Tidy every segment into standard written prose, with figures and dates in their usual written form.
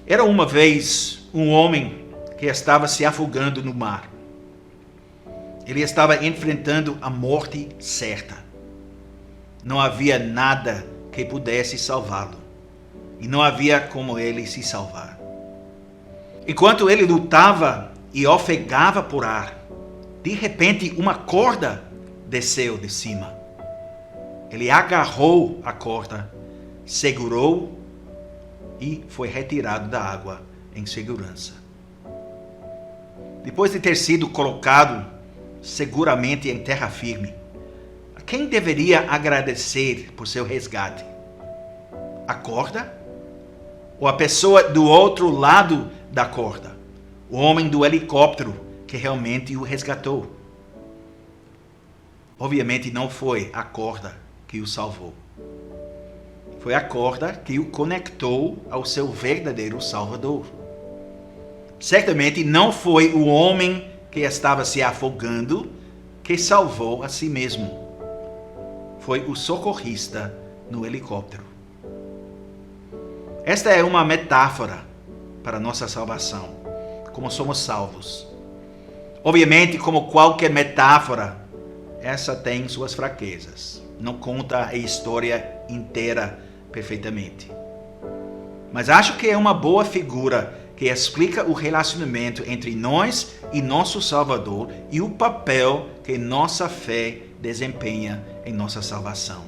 Era uma vez um homem que estava se afogando no mar. Ele estava enfrentando a morte certa. Não havia nada que pudesse salvá-lo. E não havia como ele se salvar. Enquanto ele lutava e ofegava por ar, de repente uma corda desceu de cima. Ele agarrou a corda, segurou e foi retirado da água em segurança. Depois de ter sido colocado seguramente em terra firme, a quem deveria agradecer por seu resgate? A corda? Ou a pessoa do outro lado da corda? O homem do helicóptero que realmente o resgatou? Obviamente não foi a corda que o salvou. Foi a corda que o conectou ao seu verdadeiro Salvador. Certamente não foi o homem que estava se afogando que salvou a si mesmo. Foi o socorrista no helicóptero. Esta é uma metáfora para nossa salvação, como somos salvos. Obviamente, como qualquer metáfora, essa tem suas fraquezas. Não conta a história inteira perfeitamente. Mas acho que é uma boa figura que explica o relacionamento entre nós e nosso Salvador e o papel que nossa fé desempenha em nossa salvação.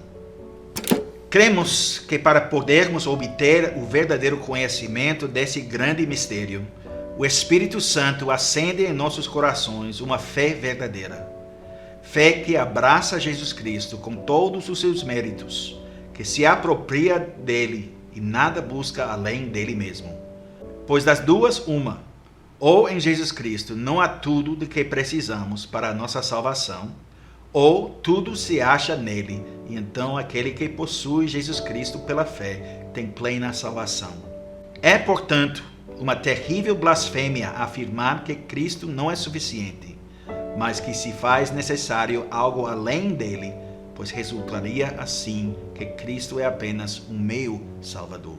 Cremos que para podermos obter o verdadeiro conhecimento desse grande mistério, o Espírito Santo acende em nossos corações uma fé verdadeira. Fé que abraça Jesus Cristo com todos os seus méritos, que se apropria dele e nada busca além dele mesmo. Pois das duas, uma, ou em Jesus Cristo não há tudo de que precisamos para a nossa salvação, ou tudo se acha nele, e então aquele que possui Jesus Cristo pela fé tem plena salvação. É, portanto, uma terrível blasfêmia afirmar que Cristo não é suficiente, mas que se faz necessário algo além dele, pois resultaria assim que Cristo é apenas um meio salvador.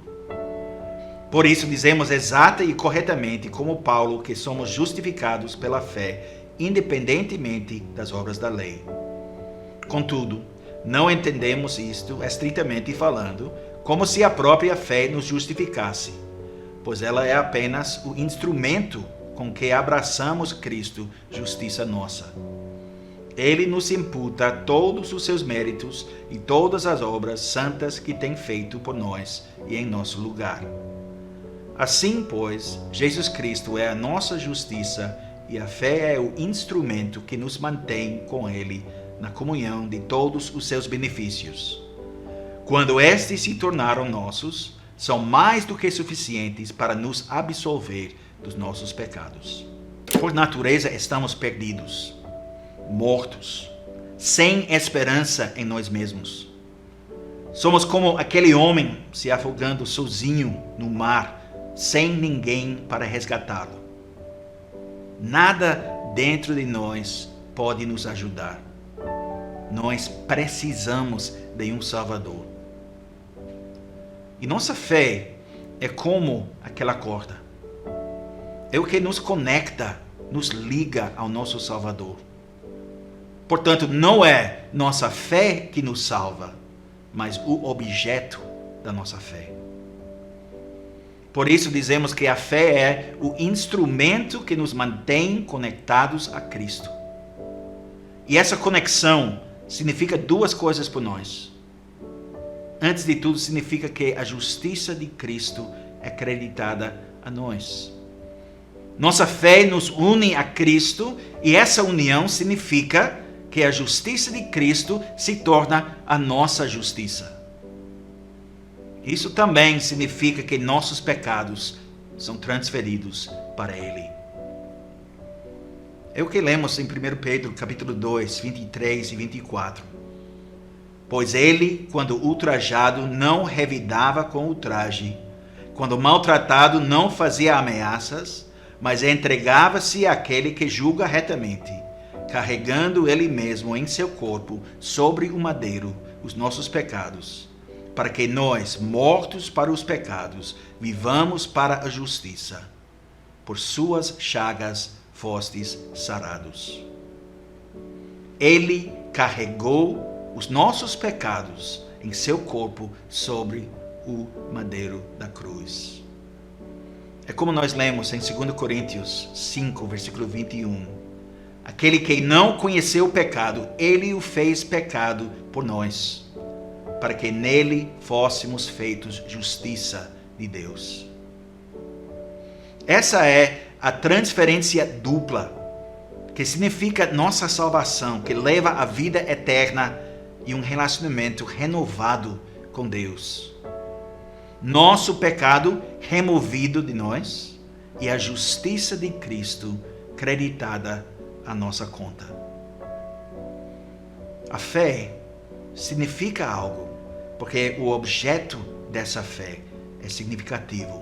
Por isso dizemos exata e corretamente, como Paulo, que somos justificados pela fé, independentemente das obras da lei. Contudo, não entendemos isto, estritamente falando, como se a própria fé nos justificasse, pois ela é apenas o instrumento com que abraçamos Cristo, justiça nossa. Ele nos imputa todos os seus méritos e todas as obras santas que tem feito por nós e em nosso lugar. Assim, pois, Jesus Cristo é a nossa justiça e a fé é o instrumento que nos mantém com Ele na comunhão de todos os seus benefícios. Quando estes se tornaram nossos, são mais do que suficientes para nos absolver dos nossos pecados. Por natureza estamos perdidos, mortos, sem esperança em nós mesmos. Somos como aquele homem se afogando sozinho no mar, sem ninguém para resgatá-lo. Nada dentro de nós pode nos ajudar. Nós precisamos de um Salvador. E nossa fé é como aquela corda. É o que nos conecta, nos liga ao nosso Salvador. Portanto, não é nossa fé que nos salva, mas o objeto da nossa fé. Por isso dizemos que a fé é o instrumento que nos mantém conectados a Cristo. E essa conexão significa duas coisas para nós. Antes de tudo, significa que a justiça de Cristo é acreditada a nós. Nossa fé nos une a Cristo e essa união significa que a justiça de Cristo se torna a nossa justiça. Isso também significa que nossos pecados são transferidos para Ele. É o que lemos em 1 Pedro, capítulo 2, 23 e 24. Pois ele, quando ultrajado, não revidava com ultraje. Quando maltratado, não fazia ameaças, mas entregava-se àquele que julga retamente, carregando ele mesmo em seu corpo, sobre o madeiro, os nossos pecados, para que nós, mortos para os pecados, vivamos para a justiça. Por suas chagas fostes sarados. Ele carregou os nossos pecados em seu corpo sobre o madeiro da cruz. É como nós lemos em 2 Coríntios 5, versículo 21. Aquele que não conheceu o pecado, ele o fez pecado por nós, para que nele fôssemos feitos justiça de Deus. Essa é a transferência dupla, que significa nossa salvação, que leva à vida eterna e um relacionamento renovado com Deus. Nosso pecado removido de nós e a justiça de Cristo creditada à nossa conta. A fé significa algo, porque o objeto dessa fé é significativo.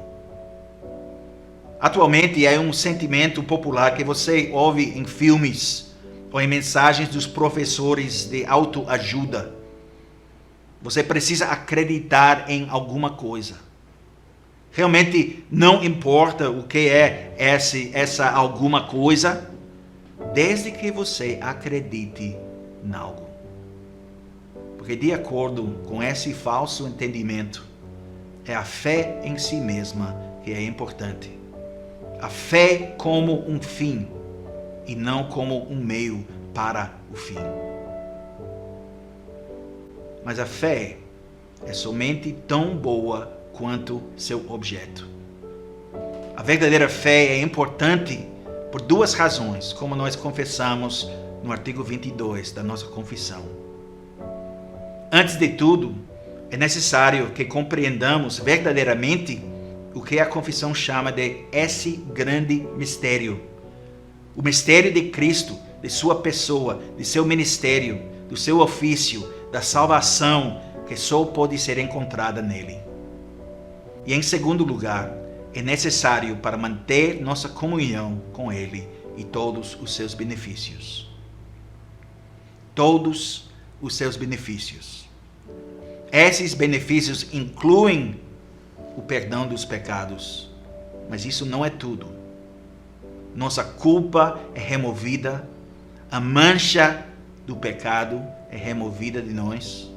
Atualmente é um sentimento popular que você ouve em filmes ou em mensagens dos professores de autoajuda. Você precisa acreditar em alguma coisa. Realmente não importa o que é essa alguma coisa, desde que você acredite em algo. Porque de acordo com esse falso entendimento, é a fé em si mesma que é importante. A fé como um fim e não como um meio para o fim. Mas a fé é somente tão boa quanto seu objeto. A verdadeira fé é importante por duas razões, como nós confessamos no artigo 22 da nossa confissão. Antes de tudo, é necessário que compreendamos verdadeiramente o que a confissão chama de esse grande mistério. O mistério de Cristo, de sua pessoa, de seu ministério, do seu ofício, da salvação que só pode ser encontrada nele. E em segundo lugar, é necessário para manter nossa comunhão com ele e todos os seus benefícios. Todos os seus benefícios. Esses benefícios incluem o perdão dos pecados, mas isso não é tudo. Nossa culpa é removida, a mancha do pecado é removida de nós,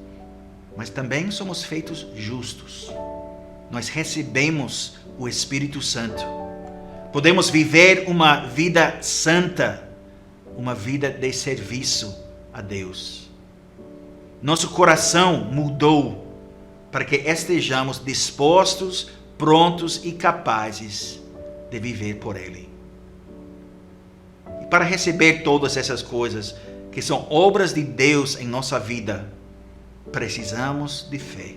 mas também somos feitos justos. Nós recebemos o Espírito Santo. Podemos viver uma vida santa, uma vida de serviço a Deus. Nosso coração mudou para que estejamos dispostos, prontos e capazes de viver por Ele. E para receber todas essas coisas, que são obras de Deus em nossa vida, precisamos de fé.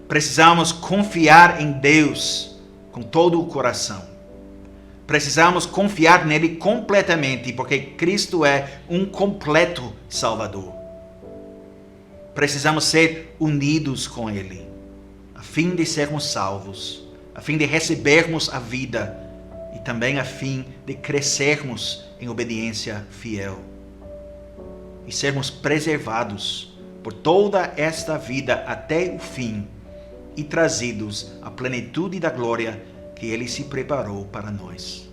Precisamos confiar em Deus com todo o coração. Precisamos confiar nele completamente, porque Cristo é um completo Salvador. Precisamos ser unidos com Ele, a fim de sermos salvos, a fim de recebermos a vida e também a fim de crescermos em obediência fiel e sermos preservados por toda esta vida até o fim e trazidos à plenitude da glória que Ele se preparou para nós.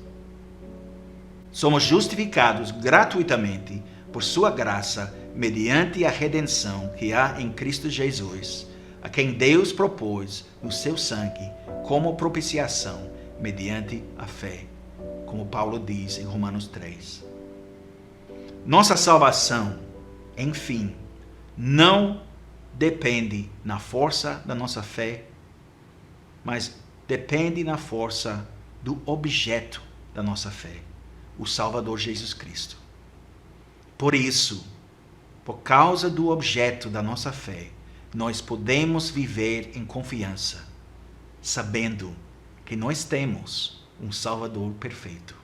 Somos justificados gratuitamente por sua graça, mediante a redenção que há em Cristo Jesus, a quem Deus propôs no seu sangue como propiciação mediante a fé, como Paulo diz em Romanos 3. Nossa salvação, enfim, não depende na força da nossa fé, mas depende na força do objeto da nossa fé, o Salvador Jesus Cristo. Por isso, por causa do objeto da nossa fé, nós podemos viver em confiança, sabendo que nós temos um Salvador perfeito.